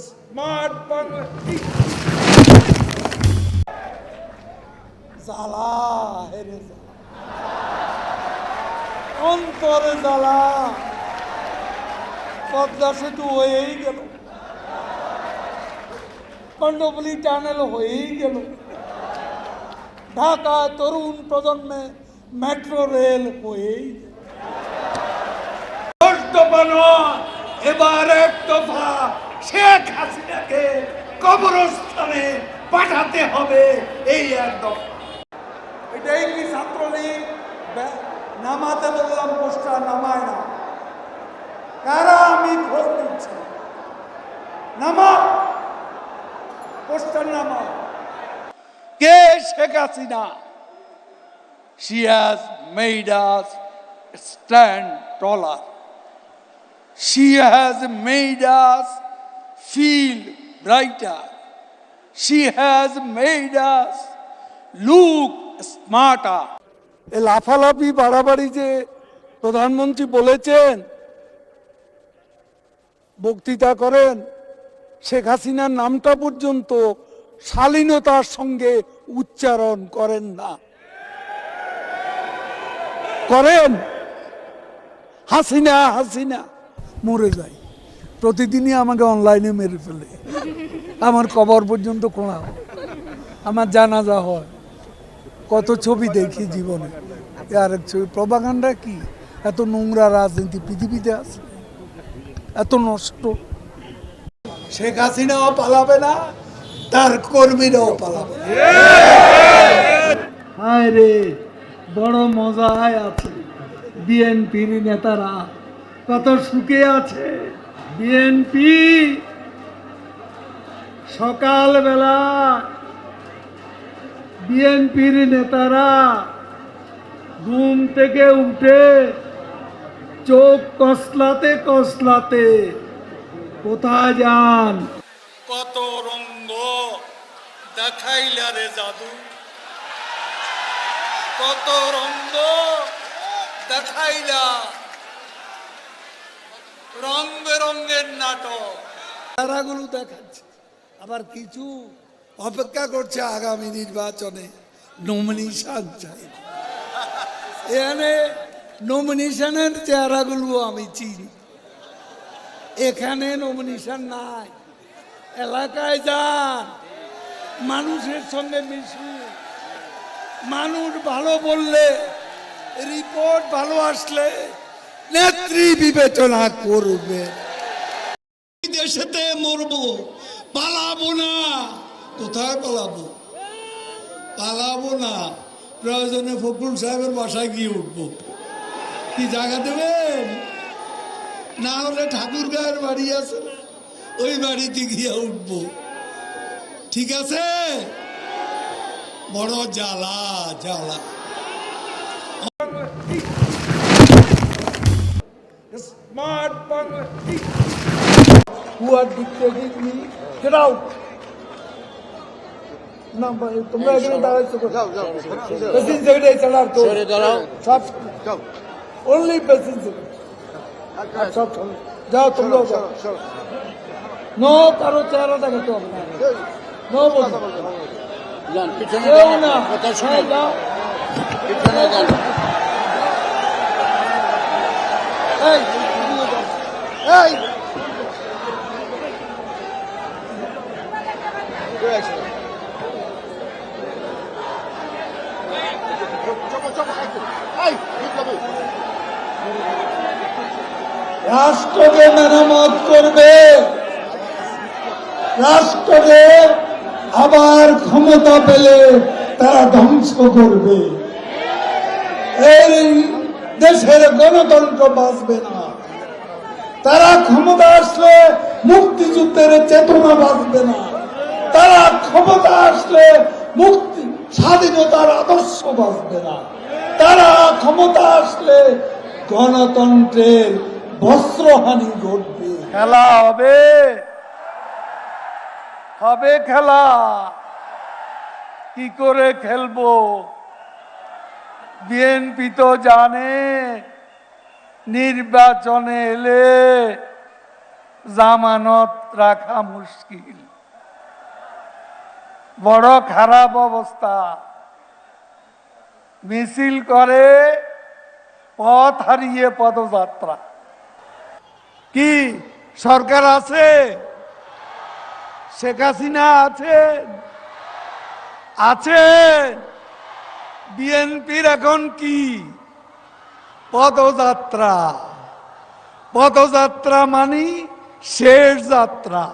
Smart Bangladesh. জ্বালা হেরে অন্তরে জ্বালা, পদ্মা সেতু হয়েই গেল, কর্ণফুলী টানেল হয়েই গেল, ঢাকা তরুণ প্রজন্মে মেট্রো রেল হয়েই গেল। 10 দফা নয়, এবার 1 দফা শেখ হাসিনাকে কবরস্থানে পাঠাতে হবে, এই 1 দফা। এটাই কি ছাত্রলীগ? নামাতে বললাম, পোস্টার নামায় না। কারা আমি ভোট দিচ্ছি, নামা পোস্টার নামা। কে Sheikh Hasina? She has made us stand taller. She has made us feel brighter. She has made us look smarter. এই লাফালাফি বাড়াবাড়ি যে প্রধানমন্ত্রী বলেছেন, বক্তৃতা করেন, শেখ হাসিনার নামটা পর্যন্ত শালীনতার সঙ্গে উচ্চারণ করেন না। করেন? হাসিনা হাসিনা মরে যায়, প্রতিদিনই আমাকে অনলাইনে মেরে ফেলে, আমার কবর পর্যন্ত খোঁড়া হয়, আমার জানাজা হয়, কত ছবি দেখি জীবনে। আর এক ছবি প্রপাগান্ডা কি? এত নোংরা রাজনীতি পৃথিবীতে আছে, এত নষ্ট। শেখ হাসিনাও পালাবে না, তার কর্মীরাও পালাবে না। হায় রে, বড় মজায় আছে বিএনপির নেতারা, কত সুখে আছে বিএনপি। সকালবেলা বিএনপির নেতারা ঘুম থেকে উঠে চোখ কসলাতে কসলাতে কোথায় যান? কত রঙ্গ দেখাইলা রে জাদু, কত রঙ্গ দেখাইলা, রং বেরঙ্গের নাটক তারাগুলো দেখাচ্ছে। আবার কিছু অপেক্ষা করছে আগামী নির্বাচনে নমিনেশন চাই। এখানে নমিনেশনের চেহারাগুলো আমি চিনি, এখানে নমিনেশন নাই। এলাকায় যান, মানুষের সঙ্গে মিশুন, মানুষ ভালো বললে, রিপোর্ট ভালো আসলে নেত্রী বিবেচনা করবে। দেশেতে মরবো, পালাবো না। কোথায় পালাবো? পালাবো না, প্রয়োজনে ফখরুল সাহেবের বাসায় গিয়ে উঠবো। কি জায়গা দেবেন? না হলে ঠাকুর গায়ের বাড়ি আছে, ওই বাড়িতে গিয়ে উঠবো। ঠিক আছে? বড় জ্বালা জ্বালা। Smart Bangladesh. Who are dictating me? Get out. না তোমরা এখানে দাঁড়াচ্ছো, পেসিং সেক্রেটারি ছাড়া তো সব অনলি পেসিং সেক্রেটারি সব যাও, তোমরাও যাও। নো কারো চেহারা দেখাতে হবে না, নো বলতে পিছনে না, যাও পিছনে যান। এই রাষ্ট্রকে মেরামত করবে, রাষ্ট্রকে আবার ক্ষমতা পেলে তারা ধ্বংস করবে। এই দেশের গণতন্ত্র বাঁচবে না। তারা ক্ষমতা আসলে মুক্তিযুদ্ধের চেতনা বাঁচবে না। তারা ক্ষমতা আসলে মুক্তি স্বাধীনতার আদর্শ বাঁচবে না। তারা ক্ষমতা আসলে গণতন্ত্রের বস্ত্রহানি ঘটবে। খেলা হবে, হবে খেলা। কি করে খেলবো? বিএনপি তো জানে নির্বাচনে এলে জামানত রাখা মুশকিল, বড় খারাপ অবস্থা। মিছিল করে, পথ হারিয়ে পদযাত্রা। কি সরকার আছে? শেখ হাসিনা আছে? আছে? বিএনপির এখন কি? পদযাত্রা। পদযাত্রা মানে শেষ যাত্রা।